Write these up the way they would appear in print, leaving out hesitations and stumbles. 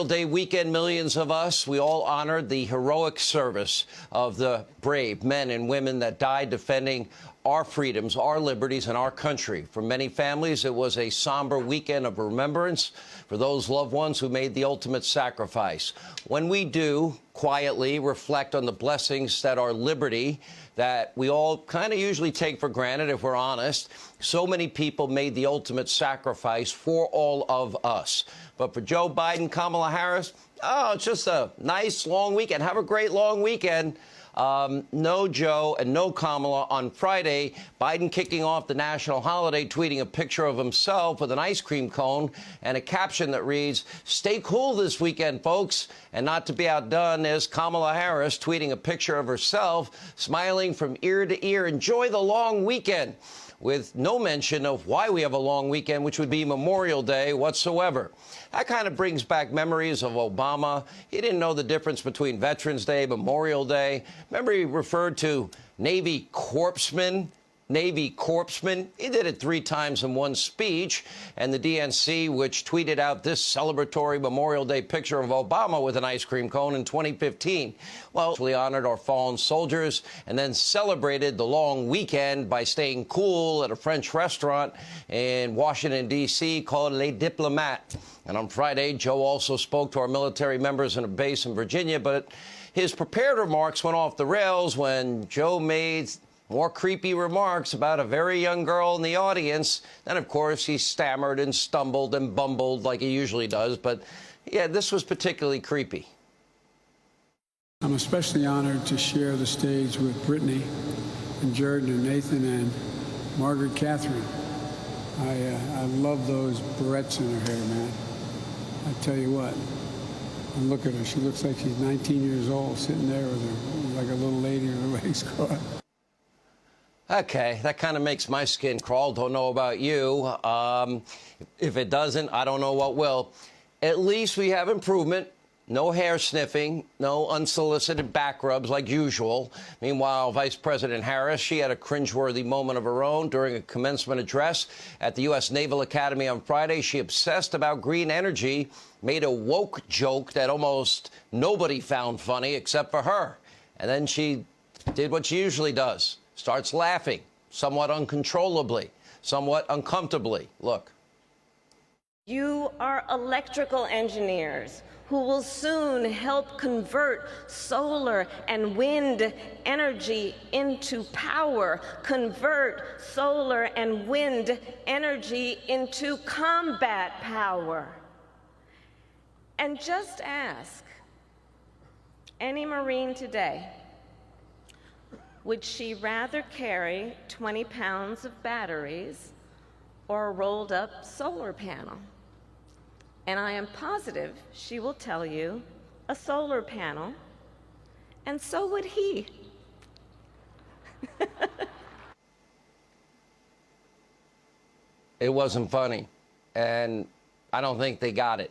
Memorial Day weekend, millions of us, we all honored the heroic service of the brave men and women that died defending our freedoms, our liberties, and our country. For many families, it was a somber weekend of remembrance for those loved ones who made the ultimate sacrifice. When we do quietly reflect on the blessings that are liberty, that we all kind of usually take for granted, if we're honest, so many people made the ultimate sacrifice for all of us. But for Joe Biden, Kamala Harris, oh, it's just a nice long weekend. Have a great long weekend. No Joe and no Kamala on Friday. Biden kicking off the national holiday, tweeting a picture of himself with an ice cream cone and a caption that reads, "Stay cool this weekend, folks." And not to be outdone is Kamala Harris tweeting a picture of herself, smiling from ear to ear. Enjoy the long weekend, with no mention of why we have a long weekend, which would be Memorial Day whatsoever. That kind of brings back memories of Obama. He didn't know the difference between Veterans Day, Memorial Day. Remember, he referred to Navy corpsmen. He did it 3 times in one speech. And the DNC, which tweeted out this celebratory Memorial Day picture of Obama with an ice cream cone in 2015, well, we honored our fallen soldiers and then celebrated the long weekend by staying cool at a French restaurant in Washington, D.C. called Les Diplomates. And on Friday, Joe also spoke to our military members in a base in Virginia, but his prepared remarks went off the rails when Joe made more creepy remarks about a very young girl in the audience. Then, of course, he stammered and stumbled and bumbled like he usually does. But, yeah, this was particularly creepy. I'm especially honored to share the stage with Brittany and Jordan and Nathan and Margaret Catherine. I love those barrettes in her hair, man. I tell you what, and look at her. She looks like she's 19 years old, sitting there with her, like a little lady with her legs crossed. Okay, that kind of makes my skin crawl. Don't know about you. If it doesn't, I don't know what will. At least we have improvement. No hair sniffing, no unsolicited back rubs like usual. Meanwhile, Vice President Harris, she had a cringeworthy moment of her own during a commencement address at the U.S. Naval Academy on Friday. She obsessed about green energy, made a woke joke that almost nobody found funny except for her. And then she did what she usually does, starts laughing, somewhat uncontrollably, somewhat uncomfortably. Look. You are electrical engineers who will soon help convert solar and wind energy into power, convert solar and wind energy into combat power. And just ask any Marine today, would she rather carry 20 pounds of batteries or a rolled up solar panel? And I am positive she will tell you a solar panel, and so would he. It wasn't funny, and I don't think they got it.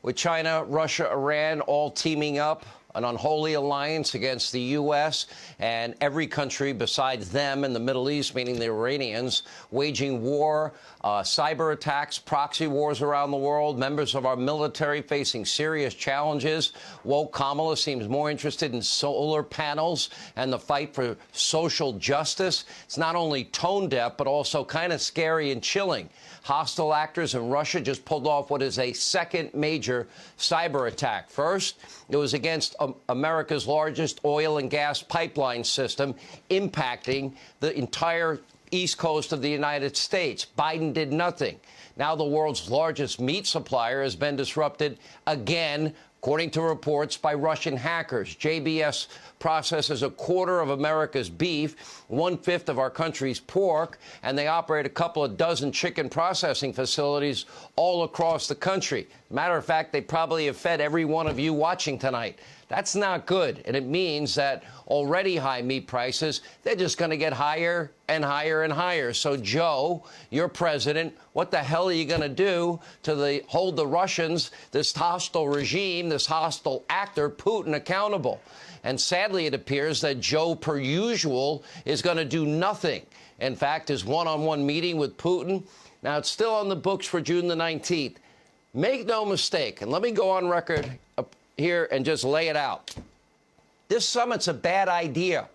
With China, Russia, Iran all teaming up, an unholy alliance against the U.S. and every country besides them in the Middle East, meaning the Iranians, waging war, cyber attacks, proxy wars around the world, members of our military facing serious challenges. Woke Kamala seems more interested in solar panels and the fight for social justice. It's not only tone deaf, but also kind of scary and chilling. Hostile actors in Russia just pulled off what is a second major cyber attack. First, it was against America's largest oil and gas pipeline system, impacting the entire east coast of the United States. Biden did nothing. Now the world's largest meat supplier has been disrupted again, according to reports by Russian hackers. JBS processes a quarter of America's beef, 1/5 of our country's pork, and they operate a couple of dozen chicken processing facilities all across the country. Matter of fact, they probably have fed every one of you watching tonight. That's not good, and it means that already high meat prices, they're just going to get higher and higher and higher. So, Joe, you're president. What the hell are you going to do to hold the Russians, this hostile regime, this hostile actor, Putin, accountable? And sadly, it appears that Joe, per usual, is going to do nothing. In fact, his one-on-one meeting with Putin, now it's still on the books for June the 19th. Make no mistake, and let me go on record up here and just lay it out. This summit's a bad idea.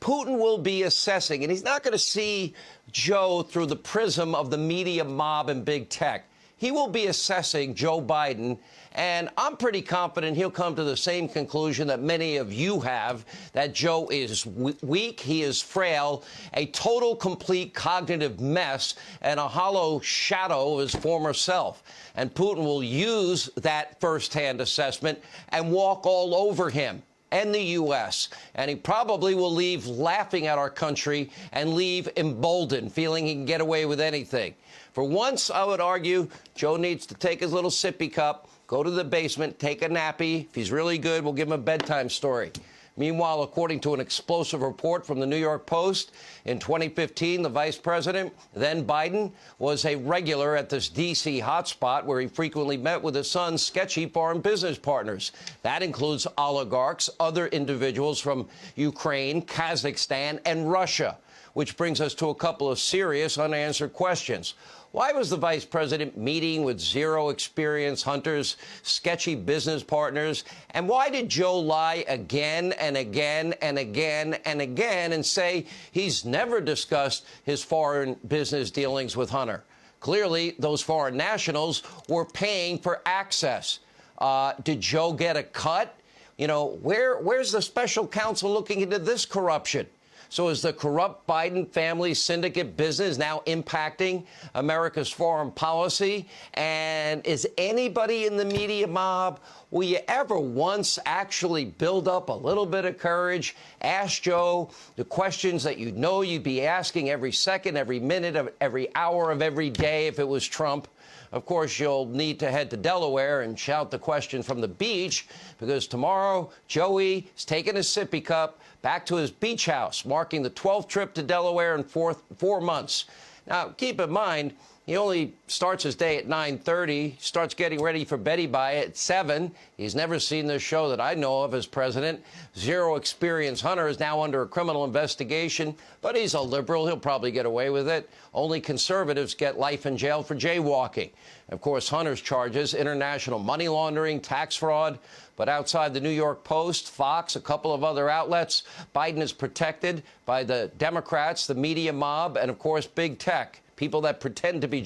Putin will be assessing, and he's not going to see Joe through the prism of the media mob and big tech. He will be assessing Joe Biden, and I'm pretty confident he'll come to the same conclusion that many of you have, that Joe is weak, he is frail, a total, complete cognitive mess, and a hollow shadow of his former self. And Putin will use that firsthand assessment and walk all over him and the U.S., and he probably will leave laughing at our country and leave emboldened, feeling he can get away with anything. For once, I would argue, Joe needs to take his little sippy cup, go to the basement, take a nappy. If he's really good, we'll give him a bedtime story. Meanwhile, according to an explosive report from the New York Post, in 2015, the vice president, then Biden, was a regular at this D.C. hotspot where he frequently met with his son's sketchy foreign business partners. That includes oligarchs, other individuals from Ukraine, Kazakhstan, and Russia. Which brings us to a couple of serious unanswered questions. Why was the vice president meeting with zero experience hunters, sketchy business partners? And why did Joe lie again and again and again and again and say he's never discussed his foreign business dealings with Hunter? Clearly, those foreign nationals were paying for access. Did Joe get a cut? You know, where's the special counsel looking into this corruption? So is the corrupt Biden family syndicate business now impacting America's foreign policy? And is anybody in the media mob, will you ever once actually build up a little bit of courage, ask Joe the questions that you know you'd be asking every second, every minute, of every hour of every day if it was Trump? Of course, you'll need to head to Delaware and shout the question from the beach, because tomorrow, Joey is taking his sippy cup back to his beach house, marking the 12th trip to Delaware in 4 months. Now, keep in mind, he only starts his day at 9:30, starts getting ready for Betty by at 7. He's never seen this show that I know of as president. Zero experience Hunter is now under a criminal investigation, but he's a liberal. He'll probably get away with it. Only conservatives get life in jail for jaywalking. Of course, Hunter's charges, international money laundering, tax fraud. But outside the New York Post, Fox, a couple of other outlets, Biden is protected by the Democrats, the media mob, and, of course, big tech, people that pretend to be